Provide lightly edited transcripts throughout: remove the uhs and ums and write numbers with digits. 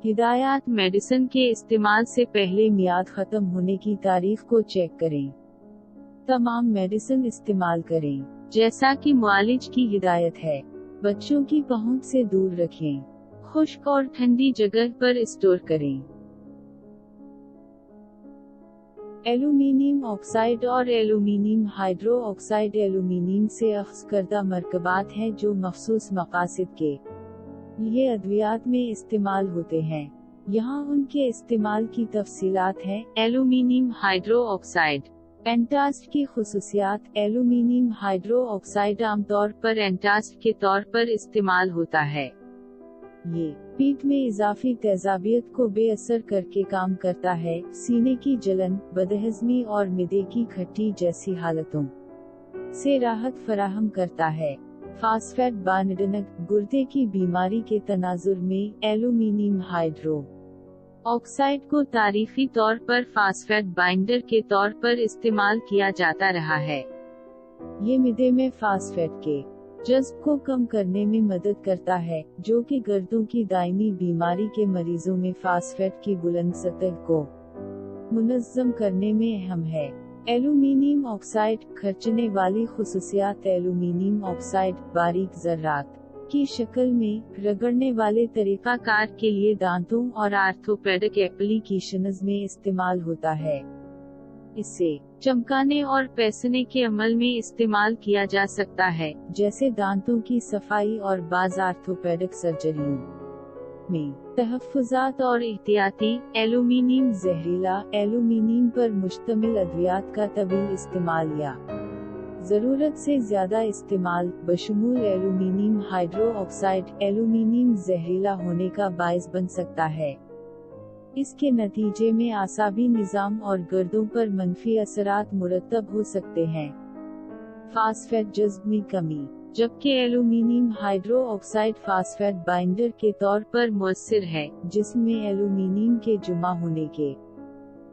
हिदायत मेडिसिन के इस्तेमाल से पहले मियाद खत्म होने की तारीख को चेक करें। तमाम मेडिसिन इस्तेमाल करें जैसा कि मुआलिज की हिदायत है। बच्चों की पहुंच से दूर रखें। खुश्क और ठंडी जगह पर स्टोर करें। एल्यूमीनियम ऑक्साइड और एल्यूमीनियम हाइड्रो ऑक्साइड एल्यूमीनियम से अख्ज़ करदा मरकबात हैं जो मखसूस मकासद के लिए अद्वियात में इस्तेमाल होते हैं। यहाँ उनके इस्तेमाल की तफसीलात हैं। एल्यूमीनियम हाइड्रो ऑक्साइड एंटास्ट की खुसूसियात। एल्यूमीनियम हाइड्रो ऑक्साइड आमतौर पर एंटास्ट के तौर पर इस्तेमाल होता है। ये पेट में इजाफी तेजाबियत को बेअसर करके काम करता है। सीने की जलन, बदहजमी और मिदे की खट्टी जैसी हालतों से राहत फराहम करता है। फास्फेट बाइंडर गुर्दे की बीमारी के तनाजुर में एल्यूमीनियम हाइड्रो ऑक्साइड को तारीखी तौर पर फास्फेट बाइंडर के तौर पर इस्तेमाल किया जाता रहा है। ये मिदे में फास्फेट के जज्ब को कम करने में मदद करता है, जो कि गर्दों की दायमी बीमारी के मरीजों में फास्फेट की बुलंद सतह को मुनज़्ज़म करने में अहम है। एल्यूमीनियम ऑक्साइड खर्चने वाली खुसूसियात। एल्यूमीनियम ऑक्साइड बारीक ज़र्रात की शक्ल में रगड़ने वाले तरीक़ाकार के लिए दांतों और आर्थोपेडिक एप्लीकेशंस में इस्तेमाल होता है। इसे चमकाने और पैसने के अमल में इस्तेमाल किया जा सकता है, जैसे दांतों की सफाई और बाज़ आर्थोपेडिक सर्जरियों में। तहफ़्फ़ुज़ात और एहतियाती। एल्यूमीनियम जहरीला एल्यूमीनियम पर मुश्तमिल अद्वियात का तवील इस्तेमाल या ज़रूरत से ज़्यादा इस्तेमाल बशमूल एल्यूमीनियम हाइड्रो ऑक्साइड एल्यूमीनियम जहरीला होने का बाइस बन सकता है। इसके नतीजे में आसाबी निज़ाम और गर्दों पर मनफी असरात मुरतब हो सकते हैं। फास्फेट जज्ब में कमी। जबकि aluminium hydro oxide phosphate binder के तौर पर मुअस्सिर है, जिसमें एल्यूमीनियम के जुमा होने के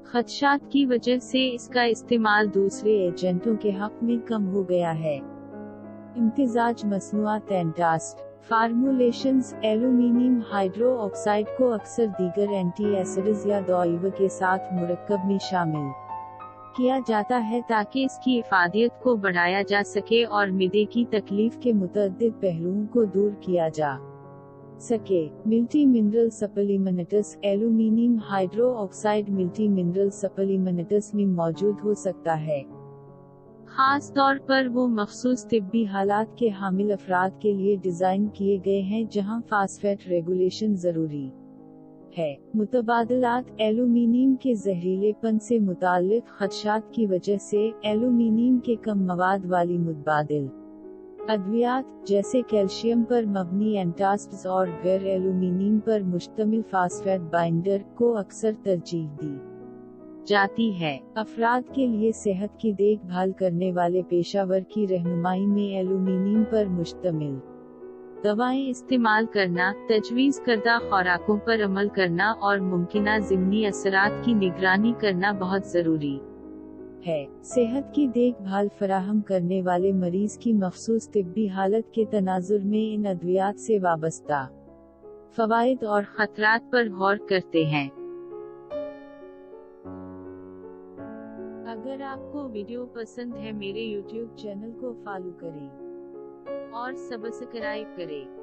खदशात की वजह से इसका इस्तेमाल दूसरे एजेंटों के हक में कम हो गया है। इम्तिजाज मसनूआत एंटास्ट फार्मूलेशंस। एल्यूमीनियम हाइड्रो ऑक्साइड को अक्सर दीगर एंटी एसिड्स या दवाइयों के साथ मुरक्कब में शामिल किया जाता है ताकि इसकी इफादियत को बढ़ाया जा सके और मिदे की तकलीफ के मुतअद्दिद पहलुओं को दूर किया जा सके। Multi mineral supplements. Aluminium hydro oxide multi mineral supplements में मौजूद हो सकता है, खास तौर पर वो मखसूस तिब्बी हालात के हामिल अफराद के लिए डिजाइन किए गए हैं जहां फास्फेट रेगुलेशन जरूरी है। मुतबादलात। एल्यूमीनियम के जहरीलेपन से मुताल्लिक खदशात की वजह से एल्यूमीनियम के कम मवाद वाली मुतबादिल अद्वियात जैसे कैल्शियम पर मबनी एंटास्ट्स और गैर एल्यूमीनियम पर मुश्तमिल फास्फेट बाइंडर को अक्सर तरजीह दी जाती है। अफराद के लिए सेहत की देखभाल करने वाले पेशावर की रहनुमाई में एल्यूमीनियम पर मुश्तमिल दवाएं इस्तेमाल करना, तजवीज़ करदा खुराकों पर अमल करना और मुमकिना ज़िमनी असरात की निगरानी करना बहुत ज़रूरी है। सेहत की देखभाल फराहम करने वाले मरीज की मखसूस तिब्बी हालत के तनाजुर में इन अद्वियात से वाबस्ता फवाइद और खतरात पर गौर करते हैं। अगर आपको वीडियो पसंद है मेरे YouTube चैनल को फॉलो करें और सब्सक्राइब करें।